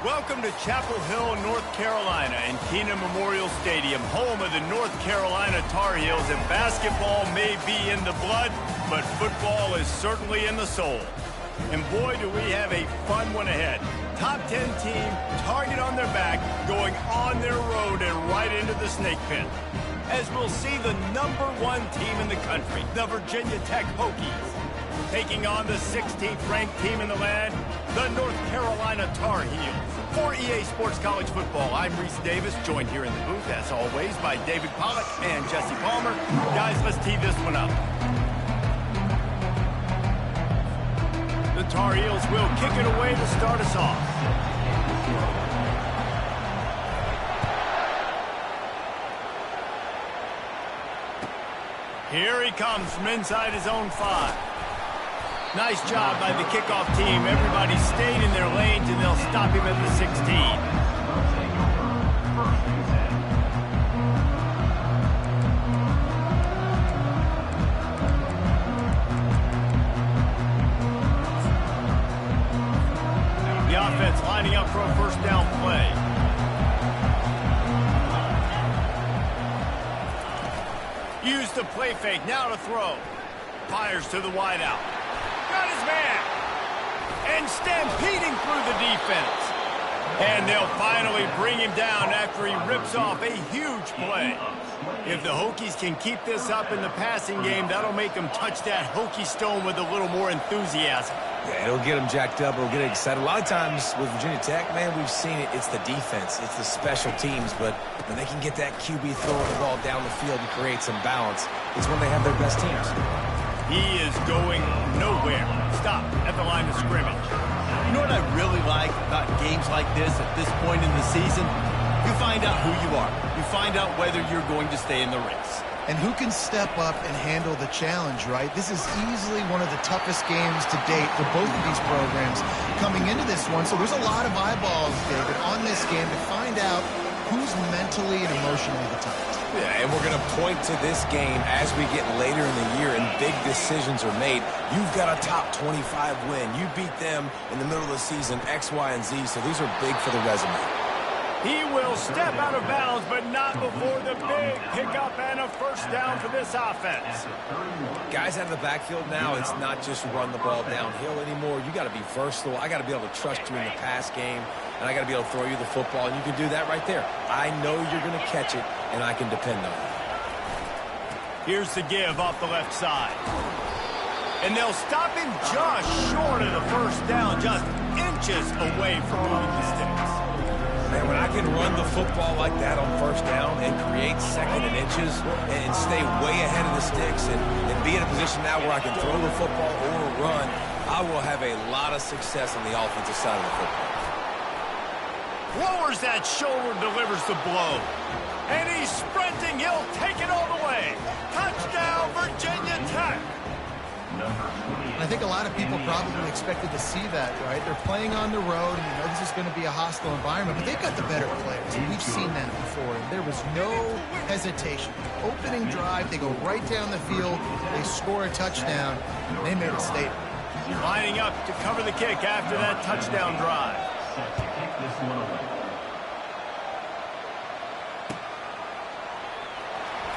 Welcome to Chapel Hill, North Carolina, and Kenan Memorial Stadium, home of the North Carolina Tar Heels. And basketball may be in the blood, but football is certainly in the soul. And boy, do we have a fun one ahead. Top 10 team, target on their back, going on their road and right into the snake pit. As we'll see the #1 team in the country, the Virginia Tech Hokies, taking on the 16th ranked team in the land, the North Carolina Tar Heels. For EA Sports College Football, I'm Reese Davis, joined here in the booth, as always, by David Pollack and Jesse Palmer. Guys, let's tee this one up. The Tar Heels will kick it away to start us off. Here he comes from inside his own 5. Nice job by the kickoff team. Everybody stayed in their lanes, and they'll stop him at the 16. The offense lining up for a first down play. Use the play fake, now to throw. Fires to the wideout. Got his man. And stampeding through the defense. And they'll finally bring him down after he rips off a huge play. If the Hokies can keep this up in the passing game, that'll make them touch that Hokie stone with a little more enthusiasm. Yeah, it'll get them jacked up. It'll get excited. A lot of times with Virginia Tech, man, we've seen it. It's the defense. It's the special teams. But when they can get that QB throwing the ball down the field and create some balance, it's when they have their best teams. He is going nowhere. Stop at the line of scrimmage. You know what I really like about games like this at this point in the season? You find out who you are. You find out whether you're going to stay in the race. And who can step up and handle the challenge, right? This is easily one of the toughest games to date for both of these programs coming into this one. So there's a lot of eyeballs, David, on this game to find out who's mentally and emotionally the toughest. Yeah, and we're going to point to this game as we get later in the year and big decisions are made. You've got a top 25 win. You beat them in the middle of the season, X, Y, and Z, so these are big for the resume. He will step out of bounds, but not before the big pickup and a first down for this offense. Guys out of the backfield now, it's not just run the ball downhill anymore. You got to be versatile. I got to be able to trust you in the pass game, and I got to be able to throw you the football, and you can do that right there. I know you're going to catch it, and I can depend on it. Here's the give off the left side. And they'll stop him just short of the first down, just inches away from moving the sticks. Man, when I can run the football like that on first down and create second and inches and stay way ahead of the sticks and be in a position now where I can throw the football or run, I will have a lot of success on the offensive side of the football. Lowers that shoulder, delivers the blow. And he's sprinting. He'll take it all the way. Touchdown, Virginia Tech. I think a lot of people probably expected to see that, right? They're playing on the road, and you know this is going to be a hostile environment, but they've got the better players, and we've seen that before. There was no hesitation. Opening drive, they go right down the field, they score a touchdown, and they made a statement. Lining up to cover the kick after that touchdown drive.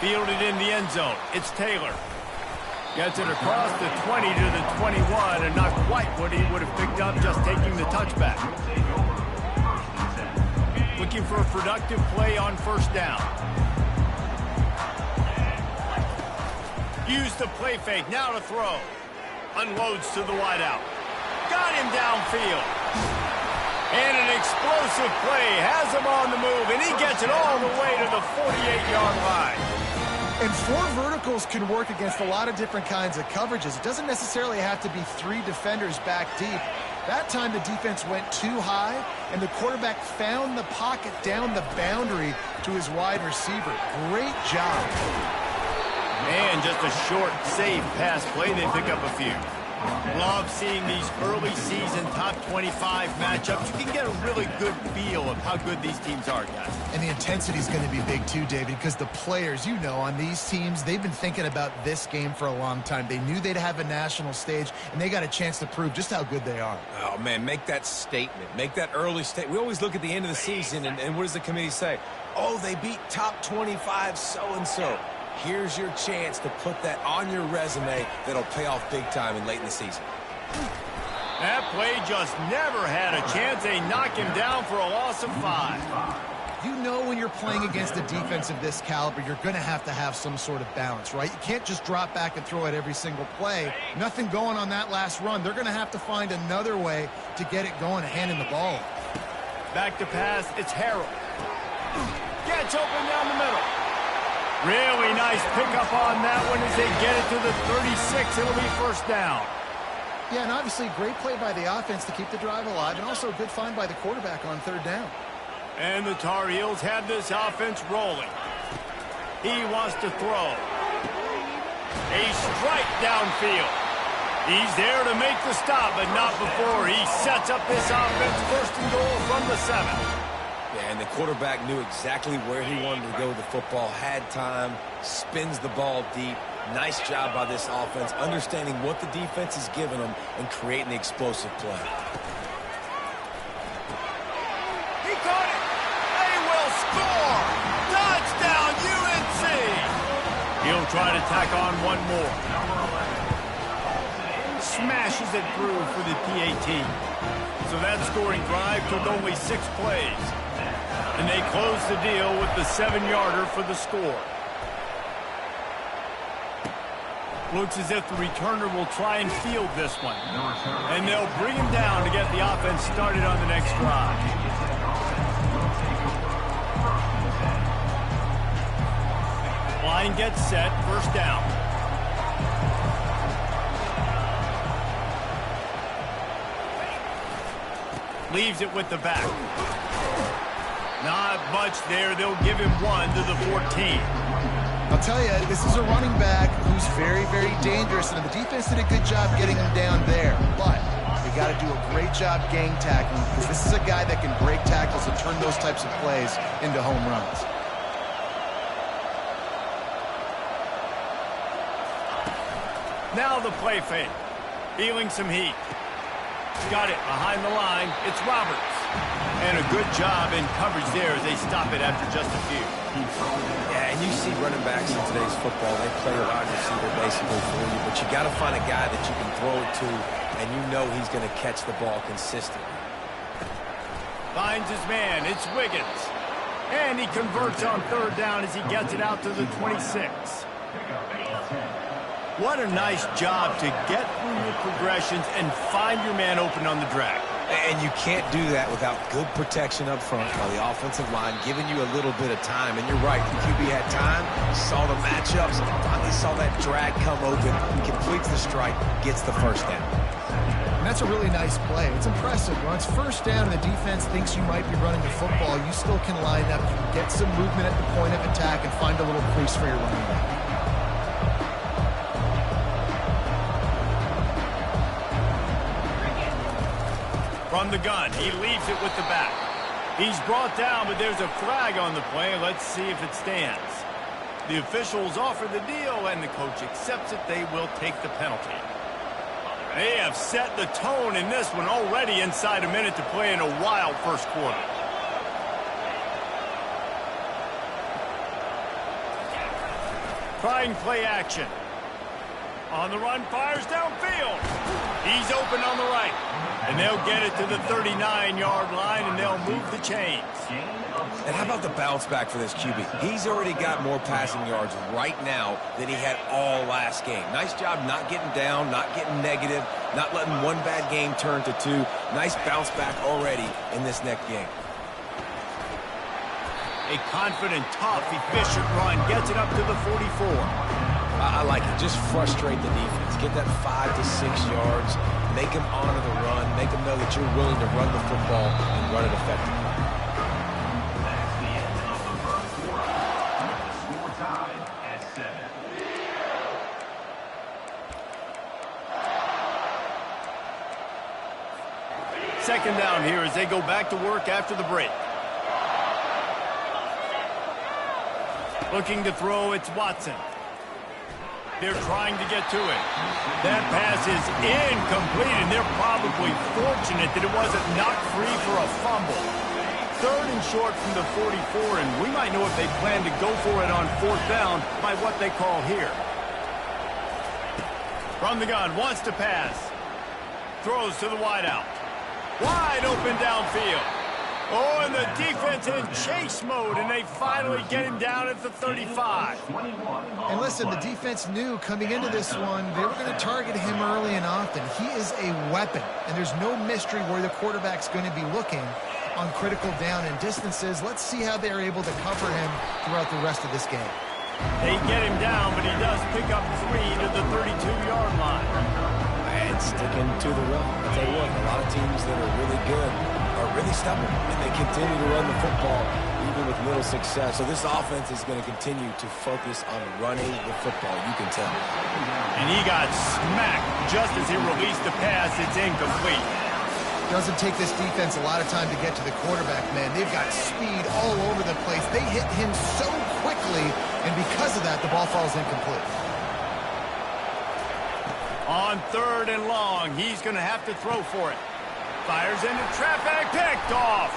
Fielded in the end zone. It's Taylor. Gets it across the 20 to the 21, and not quite what he would have picked up just taking the touchback. Looking for a productive play on first down. Use the play fake, now to throw. Unloads to the wideout. Got him downfield. And an explosive play has him on the move, and he gets it all the way to the 48-yard line. And 4 verticals can work against a lot of different kinds of coverages. It doesn't necessarily have to be 3 defenders back deep. That time the defense went too high, and the quarterback found the pocket down the boundary to his wide receiver. Great job. Man, just a short, safe pass play. They pick up a few. Love seeing these early season top 25 matchups. You can get a really good feel of how good these teams are, guys. And the intensity is going to be big too, David, because the players, you know, on these teams, they've been thinking about this game for a long time. They knew they'd have a national stage, and they got a chance to prove just how good they are. Oh, man, make that statement. Make that early statement. We always look at the end of the season, and what does the committee say? Oh, they beat top 25 so-and-so. Here's your chance to put that on your resume that'll pay off big time and late in the season. That play just never had a chance. They knock him down for a loss of 5. You know when you're playing against a defense of this caliber, you're going to have some sort of balance, right? You can't just drop back and throw it every single play. Nothing going on that last run. They're going to have to find another way to get it going and handing the ball. Back to pass, it's Harrell. Gets open down the middle. Really nice pickup on that one as they get it to the 36. It'll be first down. Yeah, and obviously great play by the offense to keep the drive alive, and also a good find by the quarterback on third down. And the Tar Heels have this offense rolling. He wants to throw. A strike downfield. He's there to make the stop, but not before he sets up this offense first and goal from the 7. Yeah, and the quarterback knew exactly where he wanted to go with the football, had time, spins the ball deep. Nice job by this offense, understanding what the defense is giving them and creating the explosive play. He caught it. They will score. Touchdown, UNC. He'll try to tack on one more. Smashes it through for the PAT. So that scoring drive took only 6 plays. And they close the deal with the 7-yarder for the score. Looks as if the returner will try and field this one. And they'll bring him down to get the offense started on the next drive. Line gets set, first down. Leaves it with the back. Not much there. They'll give him 1 to the 14. I'll tell you, this is a running back who's very, very dangerous, and the defense did a good job getting him down there. But we got to do a great job gang tackling, because this is a guy that can break tackles and turn those types of plays into home runs. Now the play fake. Feeling some heat. Got it behind the line. It's Roberts. And a good job in coverage there as they stop it after just a few. Yeah, and you see running backs in today's football, they play a wide receiver basically for you, but you got to find a guy that you can throw it to, and you know he's going to catch the ball consistently. Finds his man. It's Wiggins. And he converts on third down as he gets it out to the 26. What a nice job to get through your progressions and find your man open on the drag. And you can't do that without good protection up front by the offensive line, giving you a little bit of time. And you're right, the QB had time, saw the matchups, finally saw that drag come open, completes the strike, gets the first down. And that's a really nice play. It's impressive. When it's first down and the defense thinks you might be running the football, you still can line up, you can get some movement at the point of attack and find a little crease for your running back. From the gun, he leaves it with the back. He's brought down, but there's a flag on the play. Let's see if it stands. The officials offer the deal, and the coach accepts it. They will take the penalty. They have set the tone in this one already inside a minute to play in a wild first quarter. Trying play action. On the run, fires downfield. He's open on the right. And they'll get it to the 39-yard line, and they'll move the chains. And how about the bounce back for this QB? He's already got more passing yards right now than he had all last game. Nice job not getting down, not getting negative, not letting one bad game turn to 2. Nice bounce back already in this next game. A confident, tough, efficient run gets it up to the 44. I like it. Just frustrate the defense. Get that 5 to 6 yards. Make them honor the run. Make them know that you're willing to run the football and run it effectively. second down here as they go back to work after the break. Looking to throw, it's Watson. They're trying to get to it. That pass is incomplete, and they're probably fortunate that it wasn't knocked free for a fumble. Third and short from the 44, and we might know if they plan to go for it on fourth down by what they call here. From the gun, wants to pass. Throws to the wideout. Wide open downfield. Oh, and the defense in chase mode, and they finally get him down at the 35. And listen, the defense knew coming into this one, they were going to target him early and often. He is a weapon, and there's no mystery where the quarterback's going to be looking on critical down and distances. Let's see how they're able to cover him throughout the rest of this game. They get him down, but he does pick up 3 to the 32-yard line. And sticking to the run. I'll tell you what, a lot of teams that are really good are really stubborn, and they continue to run the football even with little success. So this offense is going to continue to focus on running the football, you can tell. And he got smacked just as he released the pass. It's incomplete. Doesn't take this defense a lot of time to get to the quarterback, man. They've got speed all over the place. They hit him so quickly, and because of that, the ball falls incomplete. On third and long, he's going to have to throw for it. Fires into traffic, picked off.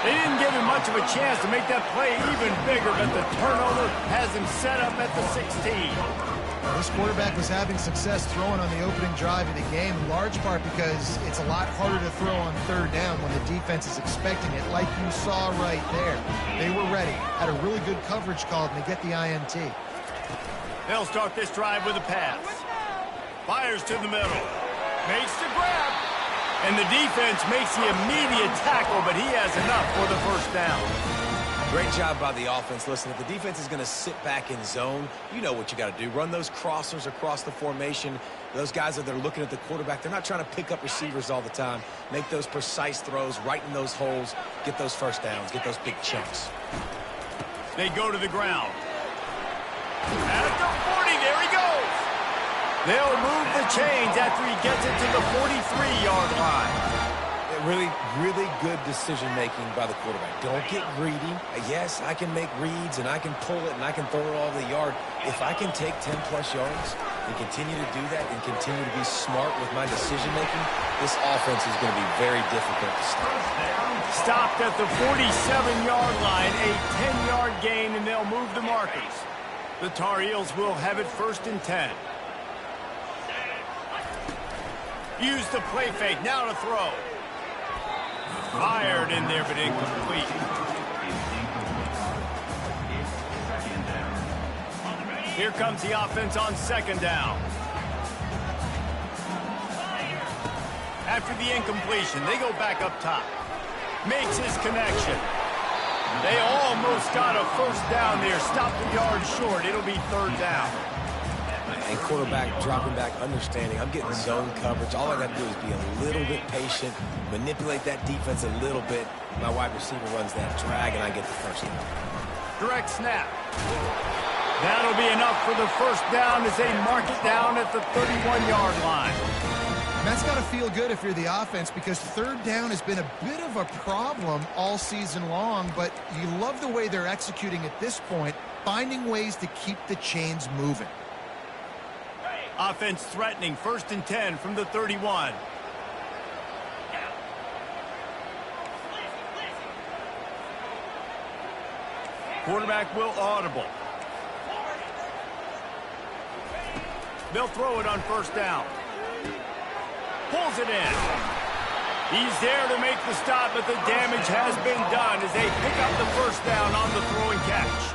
They didn't give him much of a chance to make that play even bigger, but the turnover has him set up at the 16. Well, this quarterback was having success throwing on the opening drive of the game, in large part because it's a lot harder to throw on third down when the defense is expecting it, like you saw right there. They were ready, had a really good coverage call, and they get the INT. They'll start this drive with a pass. Fires to the middle. Makes the grab. And the defense makes the immediate tackle, but he has enough for the first down. Great job by the offense. Listen, if the defense is going to sit back in zone, you know what you got to do. Run those crossers across the formation. Those guys that are looking at the quarterback, they're not trying to pick up receivers all the time. Make those precise throws, right in those holes, get those first downs, get those big chunks. They go to the ground. At the 40, there he goes. They'll move the chains after he gets it to the 43-yard line. Really, really good decision-making by the quarterback. Don't get greedy. Yes, I can make reads, and I can pull it, and I can throw it all over the yard. If I can take 10-plus yards and continue to do that and continue to be smart with my decision-making, this offense is going to be very difficult to stop. Stopped at the 47-yard line, a 10-yard gain, and they'll move the markers. The Tar Heels will have it 1st and 10. Use the play fake, now to throw. Fired in there, but incomplete. Here comes the offense on 2nd down. After the incompletion, they go back up top. Makes his connection. They almost got a first down there. Stopped the yard short. It'll be 3rd down. And quarterback dropping back, understanding I'm getting zone coverage. All I got to do is be a little bit patient, manipulate that defense a little bit. My wide receiver runs that drag, and I get the first down. Direct snap. That'll be enough for the first down as they mark it down at the 31-yard line. And that's got to feel good if you're the offense, because 3rd down has been a bit of a problem all season long, but you love the way they're executing at this point, finding ways to keep the chains moving. Offense threatening, 1st and 10 from the 31. Quarterback will audible. They'll throw it on 1st down. Pulls it in. He's there to make the stop, but the damage has been done as they pick up the first down on the throw and catch.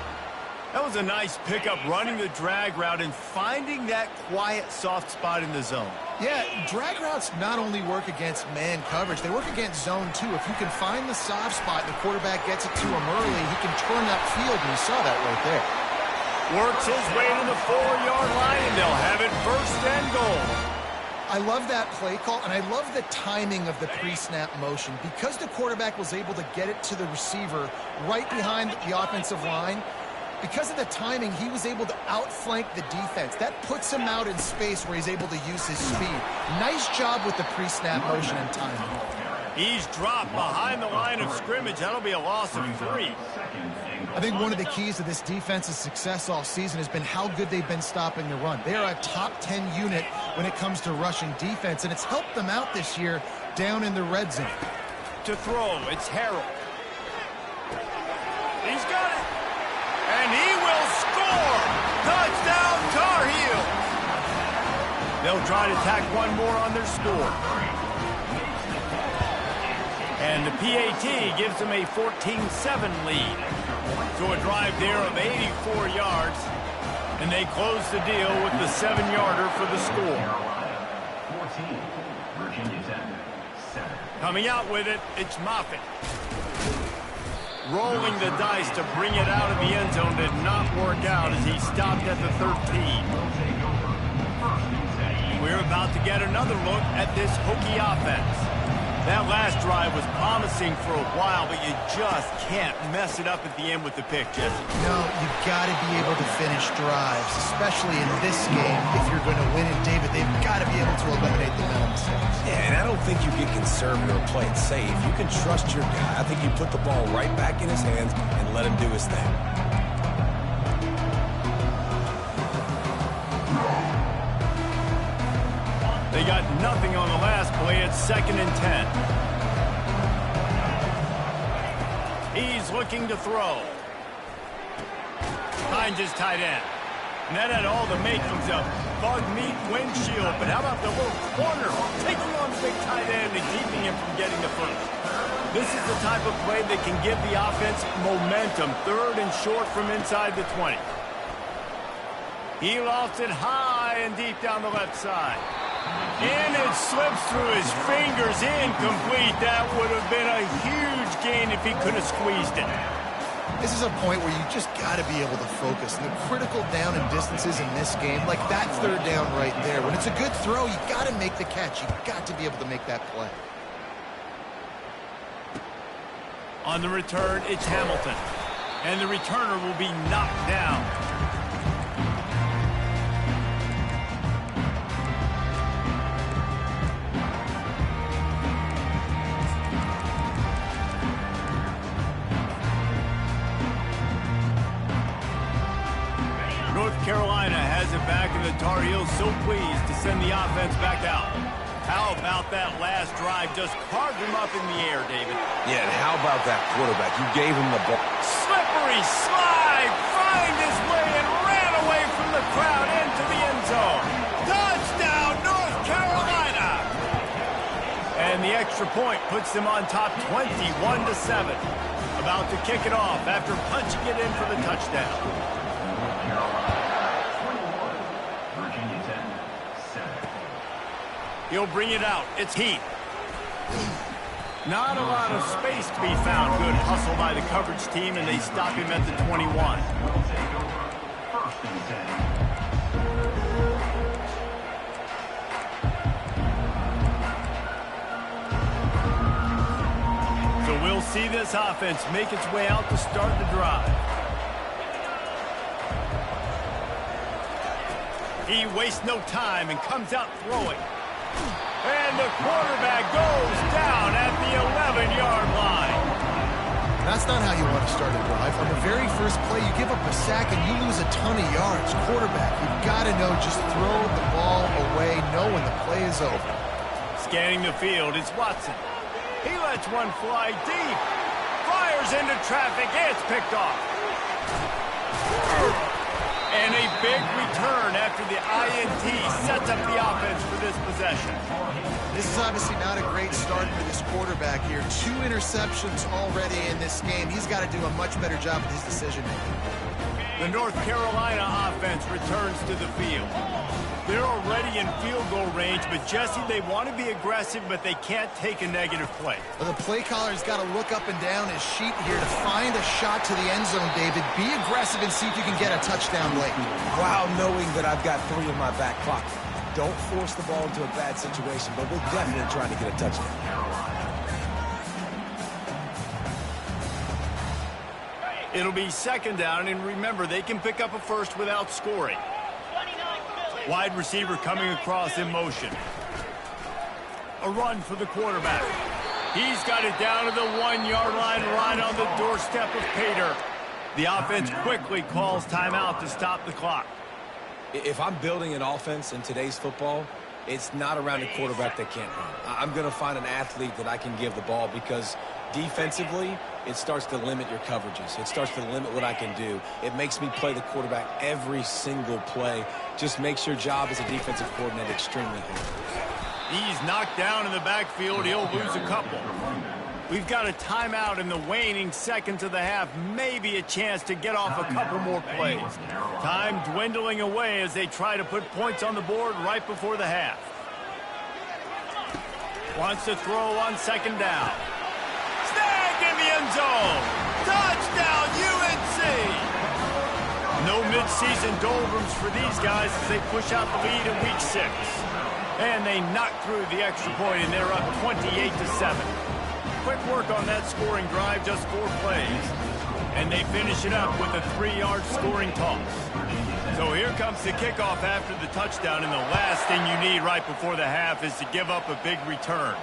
That was a nice pickup, running the drag route and finding that quiet, soft spot in the zone. Yeah, drag routes not only work against man coverage, they work against zone too. If you can find the soft spot and the quarterback gets it to him early, he can turn that field, and you saw that right there. Works his way to the 4-yard line, and they'll have it 1st and goal. I love that play call, and I love the timing of the pre-snap motion. Because the quarterback was able to get it to the receiver right behind the offensive line, because of the timing, he was able to outflank the defense. That puts him out in space where he's able to use his speed. Nice job with the pre-snap motion and timing. He's dropped behind the line of scrimmage. That'll be a loss of 3. I think one of the keys to this defense's success all season has been how good they've been stopping the run. They are a top 10 unit when it comes to rushing defense, and it's helped them out this year down in the red zone. To throw, it's Harold. He's got it. And he will score. Touchdown, Tar Heels. They'll try to tack one more on their score. And the PAT gives them a 14-7 lead. So a drive there of 84 yards. And they close the deal with the 7-yarder for the score. 14, Virginia Tech, 7. Coming out with it, it's Moffitt. Rolling the dice to bring it out of the end zone did not work out as he stopped at the 13. We're about to get another look at this Hokie offense. That last drive was promising for a while, but you just can't mess it up at the end with the pick, Jesse. No, you've got to be able to finish drives, especially in this game. If you're going to win it, David, they've got to be able to eliminate the mental mistakes. Yeah, and I don't think you get conservative or play it safe. You can trust your guy. I think you put the ball right back in his hands and let him do his thing. They got nothing on the last play. It's 2nd and 10. He's looking to throw. Finds his tight end. And that had all the makings of bug meat windshield. But how about the little corner taking on the big tight end and keeping him from getting the first? This is the type of play that can give the offense momentum. 3rd and short from inside the 20. He lofts it high and deep down the left side. And it slips through his fingers, incomplete. That would have been a huge gain if he could have squeezed it. This is a point where you just got to be able to focus. And the critical down and distances in this game, like that 3rd down right there, when it's a good throw, you got to make the catch. You got to be able to make that play. On the return, it's Hamilton. And the returner will be knocked down. North Carolina has it back, and the Tar Heels so pleased to send the offense back out. How about that last drive? Just carved him up in the air, David. Yeah, and how about that quarterback? You gave him the ball. Slippery slide, find his way and ran away from the crowd into the end zone. Touchdown, North Carolina! And the extra point puts them on top 21-7. About to kick it off after punching it in for the touchdown. Virginia Tech, 7. He'll bring it out. It's Heath. Not a lot of space to be found. Good hustle by the coverage team, and they stop him at the 21. First and 10. So we'll see this offense make its way out to start the drive. He wastes no time and comes out throwing. And the quarterback goes down at the 11-yard line. That's not how you want to start a drive. On the very first play, you give up a sack and you lose a ton of yards. Quarterback, you've got to know, just throw the ball away, know when the play is over. Scanning the field, it's Watson. He lets one fly deep. Fires into traffic. It's picked off. And a big return after the INT sets up the offense for this possession. This is obviously not a great start for this quarterback here. 2 interceptions already in this game. He's got to do a much better job with his decision-making. The North Carolina offense returns to the field. They're already in field goal range, but Jesse, they want to be aggressive, but they can't take a negative play. Well, the play caller's got to look up and down his sheet here to find a shot to the end zone, David. Be aggressive and see if you can get a touchdown late. While knowing that I've got 3 in my back pocket. Don't force the ball into a bad situation, but we're definitely trying to get a touchdown. It'll be second down, and remember, they can pick up a first without scoring. Wide receiver coming across in motion. A run for the quarterback. He's got it down to the 1-yard line right on the doorstep of pay dirt. The offense quickly calls timeout to stop the clock. If I'm building an offense in today's football, it's not around a quarterback that can't run. I'm going to find an athlete that I can give the ball because defensively, it starts to limit your coverages. It starts to limit what I can do. It makes me play the quarterback every single play. Just makes your job as a defensive coordinator extremely hard. He's knocked down in the backfield. He'll lose a couple. We've got a timeout in the waning seconds of the half. Maybe a chance to get off a couple more plays. Time dwindling away as they try to put points on the board right before the half. Wants to throw on second down. Snagged in the end zone. Touchdown, UNC! No midseason doldrums for these guys as they push out the lead in week 6. And they knock through the extra point, and they're up 28-7. Quick work on that scoring drive, just 4 plays. And they finish it up with a 3-yard scoring toss. So here comes the kickoff after the touchdown, and the last thing you need right before the half is to give up a big return.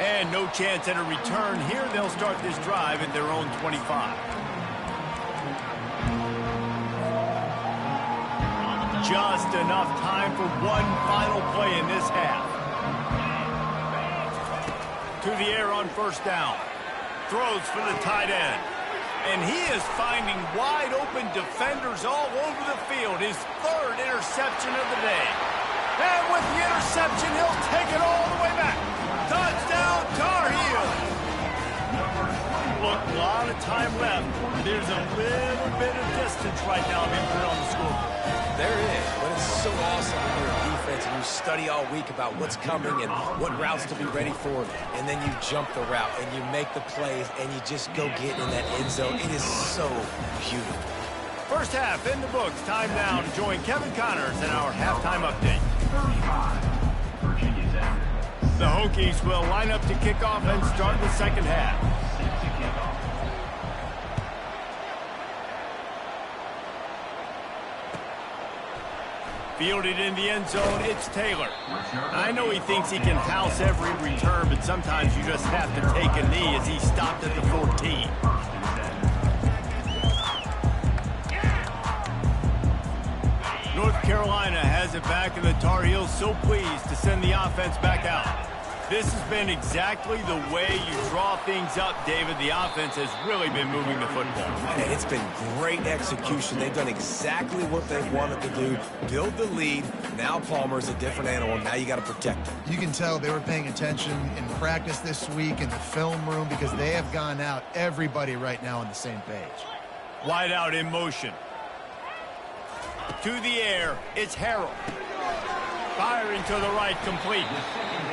And no chance at a return here. They'll start this drive at their own 25. Just enough time for one final play in this half. To the air on first down. Throws for the tight end. And he is finding wide-open defenders all over the field. His 3rd interception of the day. And with the interception, he'll take it all the way back. Touchdown, Tar Heels. Look, a lot of time left. There's a little bit of distance right now being put on the scoreboard. There is, but it's so awesome when you're a defense and you study all week about what's coming and what routes to be ready for, and then you jump the route and you make the plays and you just go get in that end zone. It is so beautiful. First half in the books. Time now to join Kevin Connors in our halftime update. Virginia Tech. The Hokies will line up to kick off and start the second half. Fielded in the end zone, it's Taylor. I know he thinks he can house every return, but sometimes you just have to take a knee as he stopped at the 14. North Carolina has it back, and the Tar Heels so pleased to send the offense back out. This has been exactly the way you draw things up, David. The offense has really been moving the football. And it's been great execution. They've done exactly what they've wanted to do. Build the lead. Now Palmer's a different animal. Now you got to protect him. You can tell they were paying attention in practice this week in the film room because they have gone out, everybody right now on the same page. Wide out in motion. To the air, it's Harrell. Firing to the right, complete.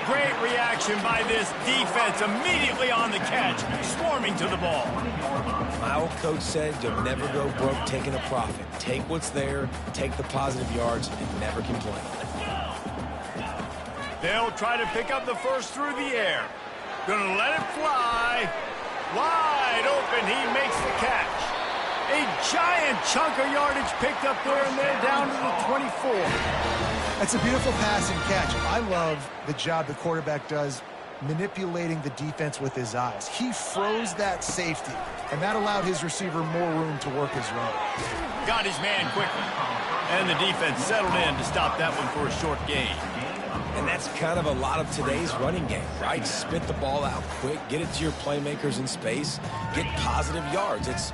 Great reaction by this defense, immediately on the catch, swarming to the ball. My old coach said you'll never go broke taking a profit. Take what's there, take the positive yards, and never complain. They'll try to pick up the first through the air. Gonna let it fly. Wide open, he makes the catch. A giant chunk of yardage picked up there, and they're down to the 24. That's a beautiful pass and catch. I love the job the quarterback does manipulating the defense with his eyes. He froze that safety, and that allowed his receiver more room to work his run. Got his man quickly. And the defense settled in to stop that one for a short gain. And that's kind of a lot of today's running game, right? Spit the ball out quick, get it to your playmakers in space, get positive yards. It's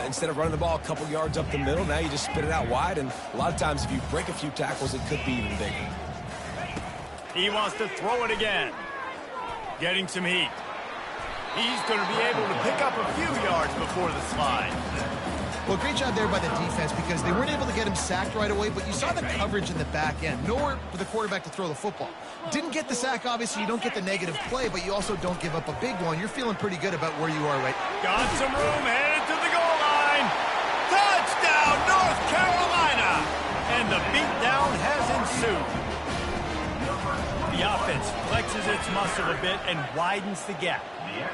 instead of running the ball a couple yards up the middle, now you just spit it out wide, and a lot of times if you break a few tackles, it could be even bigger. He wants to throw it again. Getting some heat. He's going to be able to pick up a few yards before the slide. Well, great job there by the defense because they weren't able to get him sacked right away, but you saw the coverage in the back end. Nowhere for the quarterback to throw the football. Didn't get the sack, obviously. You don't get the negative play, but you also don't give up a big one. You're feeling pretty good about where you are right now. Got some room, headed to the goal line. Touchdown, North Carolina! And the beatdown has ensued. The The offense flexes its muscle a bit and widens the gap.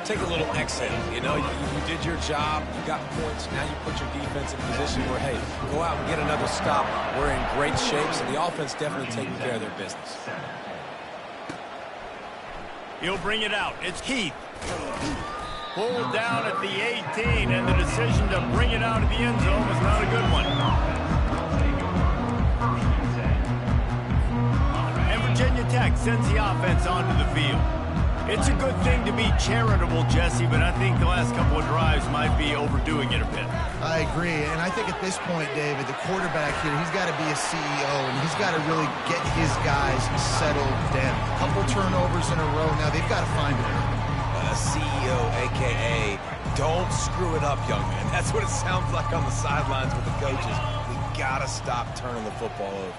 Take a little exhale. You know, you did your job. You got points. Now you put your defense in position where, hey, go out and get another stop. We're in great shape, so the offense definitely taking care of their business. He'll bring it out. It's Keith. Pulled down at the 18, and the decision to bring it out of the end zone was not a good one. And Virginia Tech sends the offense onto the field. It's a good thing to be charitable, Jesse, but I think the last couple of drives might be overdoing it a bit. I agree, and I think at this point, David, the quarterback here, he's got to be a CEO, and he's got to really get his guys settled down. A couple turnovers in a row now. They've got to find it. CEO, a.k.a. don't screw it up, young man. That's what it sounds like on the sidelines with the coaches. We got to stop turning the football over.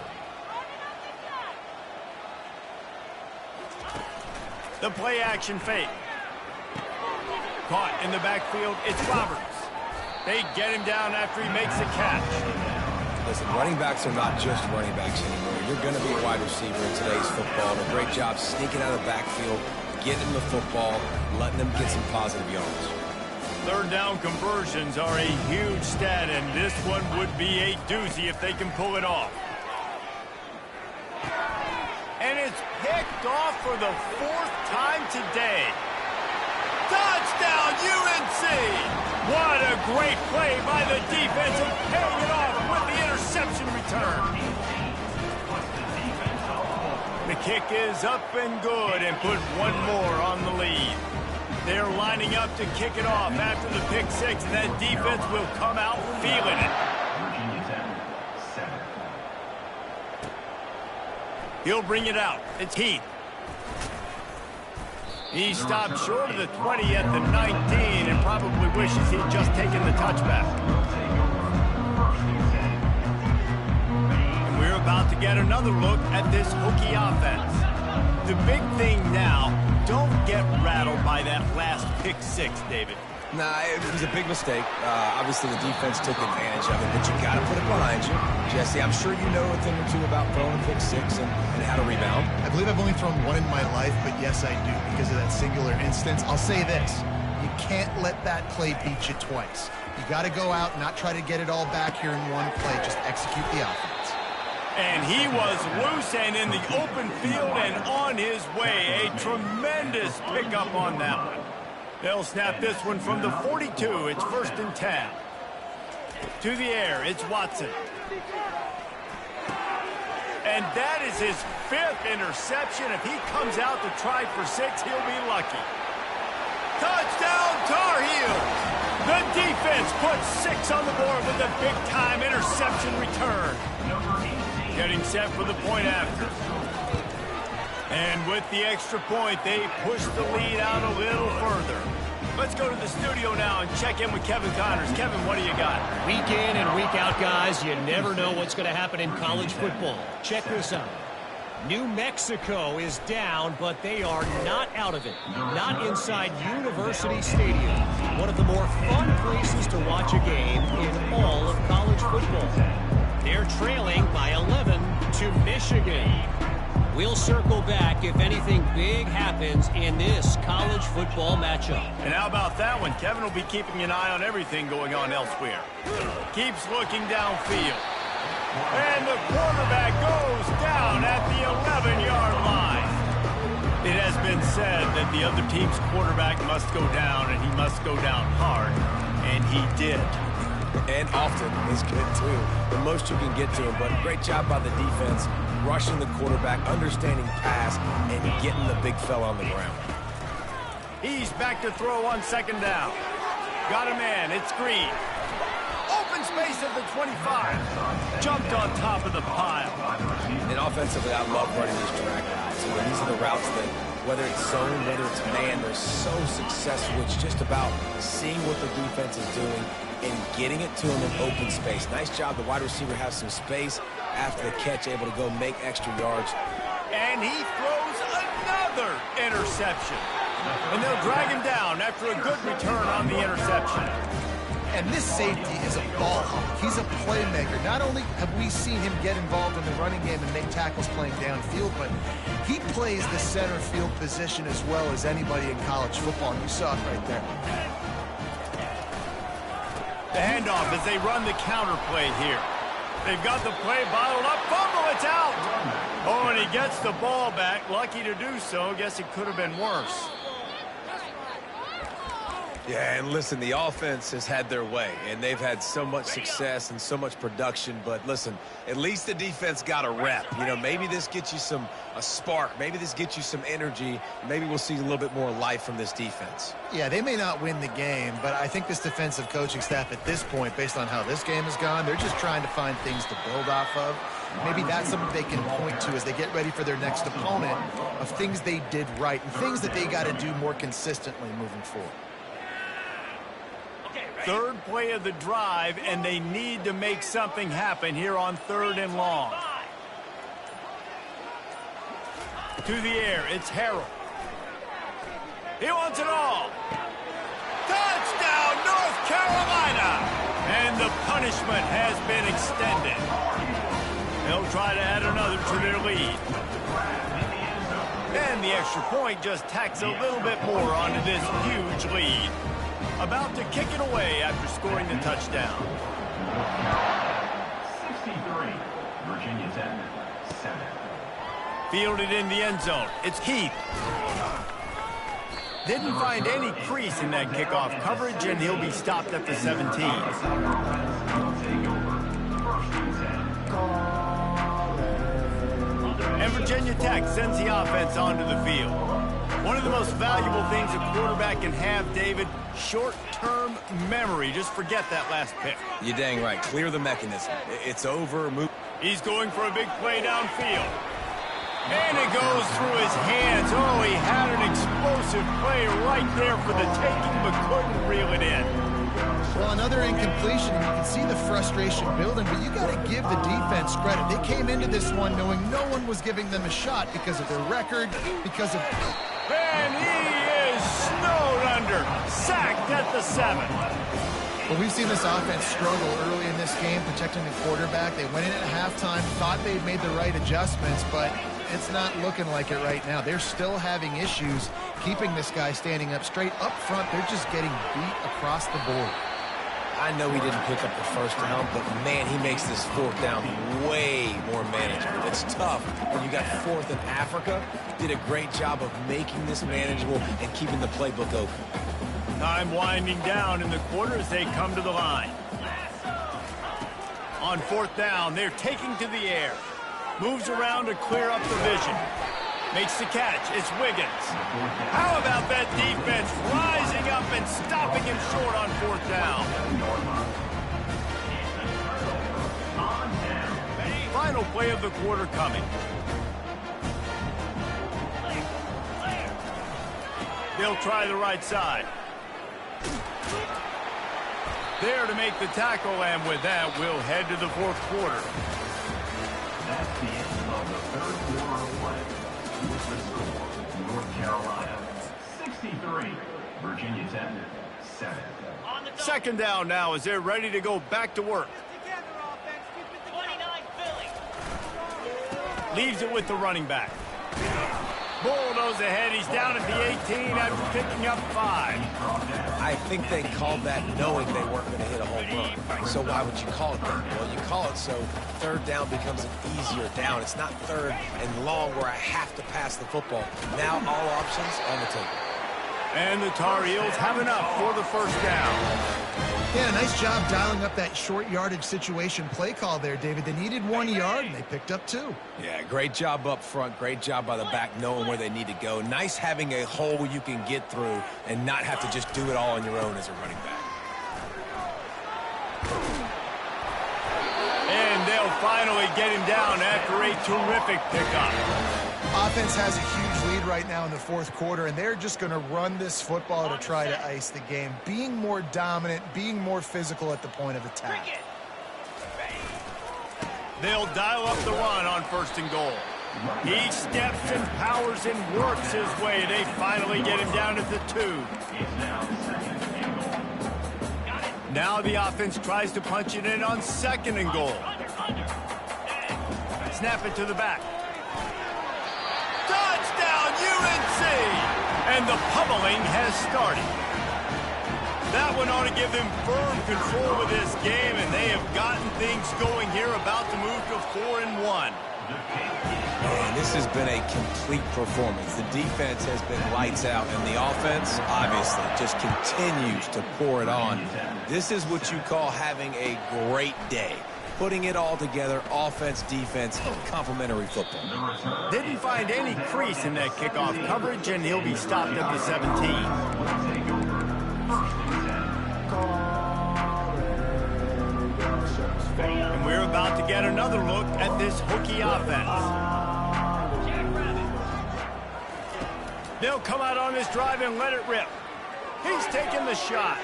The play-action fake. Caught in the backfield, it's Roberts. They get him down after he makes the catch. Listen, running backs are not just running backs anymore. You're going to be a wide receiver in today's football. And a great job sneaking out of the backfield, getting them the football, letting them get some positive yards. Third down conversions are a huge stat, and this one would be a doozy if they can pull it off. And it's picked off for the 4th time today. Touchdown, UNC! What a great play by the defense and paying it off with the interception return. The kick is up and good and put one more on the lead. They're lining up to kick it off after the pick six, and that defense will come out feeling it. He'll bring it out. It's Heath. He stopped short of the 20 at the 19 and probably wishes he'd just taken the touchback. And we're about to get another look at this Hokie offense. The big thing now, don't get rattled by that last pick six, David. Nah, it was a big mistake. Obviously, the defense took advantage of it, but you got to put it behind you. Jesse, I'm sure you know a thing or two about throwing a pick six and how to rebound. I believe I've only thrown one in my life, but yes, I do, because of that singular instance. I'll say this. You can't let that play beat you twice. You got to go out and not try to get it all back here in one play. Just execute the offense. And he was loose and in the open field and on his way. A tremendous pickup on that one. They'll snap this one from the 42. It's 1st and 10. To the air, it's Watson. And that is his 5th interception. If he comes out to try for 6, he'll be lucky. Touchdown, Tar Heels! The defense puts 6 on the board with a big-time interception return. Getting set for the point after. And with the extra point, they push the lead out a little further. Let's go to the studio now and check in with Kevin Connors. Kevin, what do you got? Week in and week out, guys, you never know what's going to happen in college football. Check this out. New Mexico is down, but they are not out of it. Not inside University Stadium, one of the more fun places to watch a game in all of college football. They're trailing by 11 to Michigan. We'll circle back if anything big happens in this college football matchup. And how about that one? Kevin will be keeping an eye on everything going on elsewhere. Keeps looking downfield. And the quarterback goes down at the 11-yard line. It has been said that the other team's quarterback must go down, and he must go down hard. And he did. And often is good, too. The most you can get to him, but great job by the defense, rushing the quarterback, understanding pass, and getting the big fella on the ground. He's back to throw on 2nd down. Got a man. It's Green. Open space at the 25. Jumped on top of the pile. And offensively, I love running these track routes. So these are the routes that, whether it's zone, whether it's man, they're so successful. It's just about seeing what the defense is doing and getting it to him in open space. Nice job. The wide receiver has some space after the catch, able to go make extra yards. And he throws another interception. And they'll drag him down after a good return on the interception. And this safety is a ball hawk. He's a playmaker. Not only have we seen him get involved in the running game and make tackles playing downfield, but he plays the center field position as well as anybody in college football. And you saw it right there. The handoff as they run the counter play here. They've got the play bottled up. Fumble, it's out. Oh, and he gets the ball back. Lucky to do so. Guess it could have been worse. Yeah, and listen, the offense has had their way, and they've had so much success and so much production. But listen, at least the defense got a rep. You know, maybe this gets you a spark. Maybe this gets you some energy. Maybe we'll see a little bit more life from this defense. Yeah, they may not win the game, but I think this defensive coaching staff at this point, based on how this game has gone, they're just trying to find things to build off of. Maybe that's something they can point to as they get ready for their next opponent of things they did right and things that they got to do more consistently moving forward. Third play of the drive, and they need to make something happen here on 3rd and long. To the air, it's Harrell. He wants it all. Touchdown, North Carolina! And the punishment has been extended. They'll try to add another to their lead. And the extra point just tacks a little bit more onto this huge lead. About to kick it away after scoring the touchdown. 63, Virginia Tech, 7. Fielded in the end zone. It's Keith. Didn't find any crease in that kickoff coverage, and he'll be stopped at the 17. And Virginia Tech sends the offense onto the field. One of the most valuable things a quarterback can have, David, short-term memory. Just forget that last pick. You're dang right. Clear the mechanism. It's over. Move. He's going for a big play downfield. And it goes through his hands. Oh, he had an explosive play right there for the taking, but couldn't reel it in. Well, another incompletion, and you can see the frustration building, but you got to give the defense credit. They came into this one knowing no one was giving them a shot because of their record, because of... And he is snowed under, sacked at the 7. Well, we've seen this offense struggle early in this game, protecting the quarterback. They went in at halftime, thought they'd made the right adjustments, but it's not looking like it right now. They're still having issues keeping this guy standing up straight. Up front, they're just getting beat across the board. I know he didn't pick up the first down, but man, he makes this 4th down way more manageable. It's tough when you got 4th in Africa. Did a great job of making this manageable and keeping the playbook open. Time winding down in the quarter as they come to the line. On 4th down, they're taking to the air. Moves around to clear up the vision. Makes the catch. It's Wiggins. How about that defense rising up and stopping him short on 4th down? Final play of the quarter coming. They'll try the right side. There to make the tackle, and with that, we'll head to the 4th quarter. That's the end of the 3rd quarter of play. With the score, North Carolina 63, Virginia Tech 7. 2nd down now as they're ready to go back to work. Leaves it with the running back. Bulldoze ahead. He's down at the 18 after picking up 5. I think they called that knowing they weren't going to hit a home run. So why would you call it that? Well, you call it so 3rd down becomes an easier down. It's not 3rd and long where I have to pass the football. Now all options on the table. And the Tar Heels have enough for the 1st down. Yeah, nice job dialing up that short yardage situation play call there, David. They needed 1 yard, and they picked up 2. Yeah, great job up front. Great job by the back knowing where they need to go. Nice having a hole you can get through and not have to just do it all on your own as a running back. And they'll finally get him down after a terrific pickup. Offense has a huge lead right now in the 4th quarter, and they're just going to run this football to try to ice the game, being more dominant, being more physical at the point of attack. They'll dial up the run on 1st and goal. He steps and powers and works his way. They finally get him down at the 2. Now the offense tries to punch it in on 2nd and goal. Snap it to the back. Touchdown, UNC! And the pummeling has started. That one ought to give them firm control of this game, and they have gotten things going here, about to move to 4-1. And this has been a complete performance. The defense has been lights out, and the offense, obviously, just continues to pour it on. This is what you call having a great day. Putting it all together, offense, defense, complementary football. Didn't find any crease in that kickoff coverage, and he'll be stopped at the 17. And we're about to get another look at this Hokie offense. They'll come out on this drive and let it rip. He's taking the shot.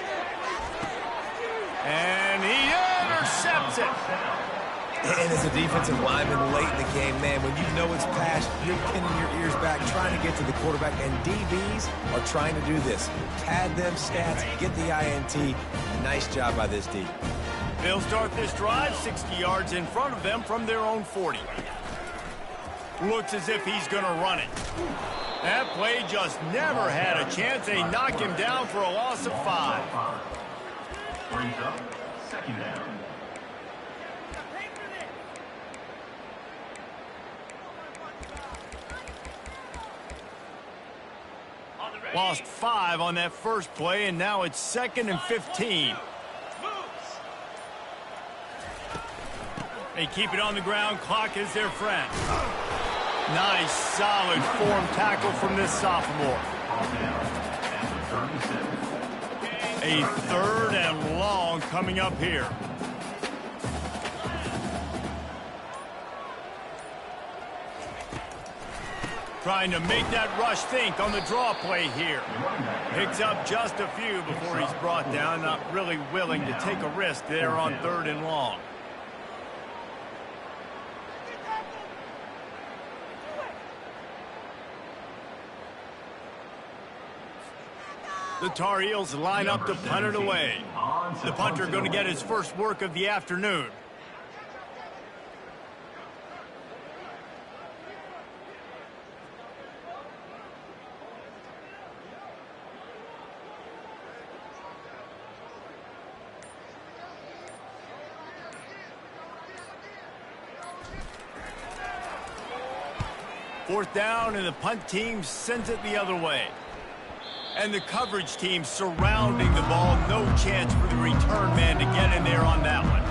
And he intercepts it. And as a defensive lineman late in the game, man, when you know it's past, you're pinning your ears back, trying to get to the quarterback, and DBs are trying to do this. Pad them stats, get the INT. Nice job by this D. They'll start this drive 60 yards in front of them from their own 40. Looks as if he's going to run it. That play just never had a chance. They knock him down for a loss of 5. Brings up 2nd down. Lost 5 on that first play, and now it's 2nd and 15. They keep it on the ground. Clock is their friend. Nice, solid form tackle from this sophomore. A 3rd and long coming up here. Trying to make that rush think on the draw play here. Picks up just a few before he's brought down. Not really willing to take a risk there on 3rd and long. The Tar Heels line up to punt it away. The punter going to get his first work of the afternoon. Fourth down, and the punt team sends it the other way. And the coverage team surrounding the ball. No chance for the return man to get in there on that one.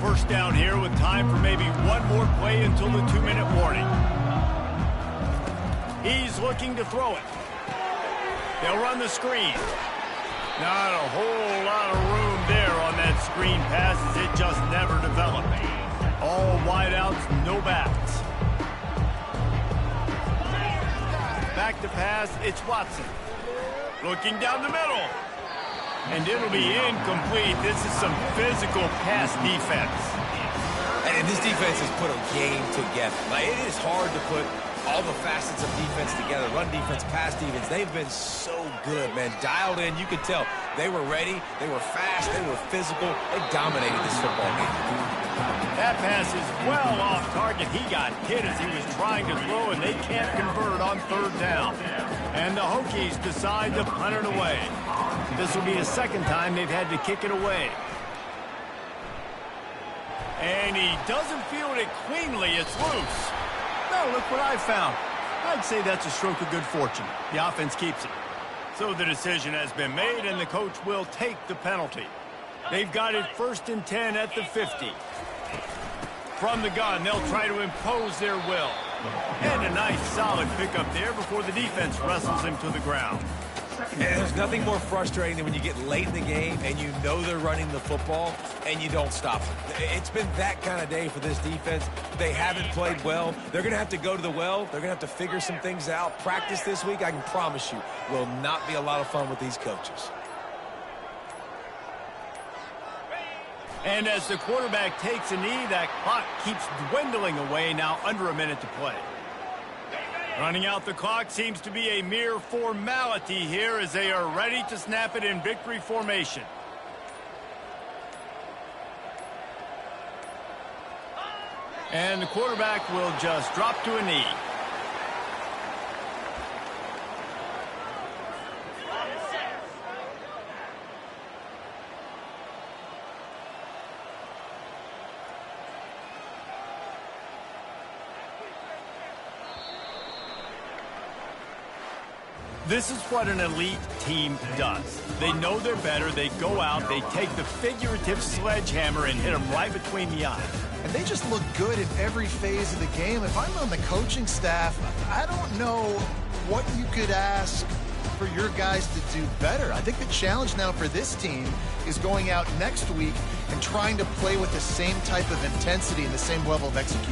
First down here with time for maybe one more play until the 2-minute warning. He's looking to throw it. They'll run the screen. Not a whole lot of room there on that screen pass, as it just never developed. All wideouts, no backs. Back to pass, it's Watson. Looking down the middle. And it'll be incomplete. This is some physical pass defense. And this defense has put a game together. Like, it is hard to put all the facets of defense together. Run defense, pass defense. They've been so good, man. Dialed in. You could tell they were ready. They were fast. They were physical. They dominated this football game. That pass is well off target. He got hit as he was trying to throw, and they can't convert on 3rd down. And the Hokies decide to punt it away. This will be the 2nd time they've had to kick it away. And he doesn't field it cleanly. It's loose. Now look what I found. I'd say that's a stroke of good fortune. The offense keeps it. So the decision has been made, and the coach will take the penalty. They've got it 1st and 10 at the 50. From the gun, they'll try to impose their will. And a nice solid pickup there before the defense wrestles him to the ground. And there's nothing more frustrating than when you get late in the game and you know they're running the football and you don't stop them. It's been that kind of day for this defense. They haven't played well. They're going to have to go to the well. They're going to have to figure some things out. Practice this week, I can promise you, will not be a lot of fun with these coaches. And as the quarterback takes a knee, that clock keeps dwindling away. Now under a minute to play. Running out the clock seems to be a mere formality here as they are ready to snap it in victory formation. And the quarterback will just drop to a knee. This is what an elite team does. They know they're better. They go out. They take the figurative sledgehammer and hit them right between the eyes. And they just look good in every phase of the game. If I'm on the coaching staff, I don't know what you could ask for your guys to do better. I think the challenge now for this team is going out next week and trying to play with the same type of intensity and the same level of execution.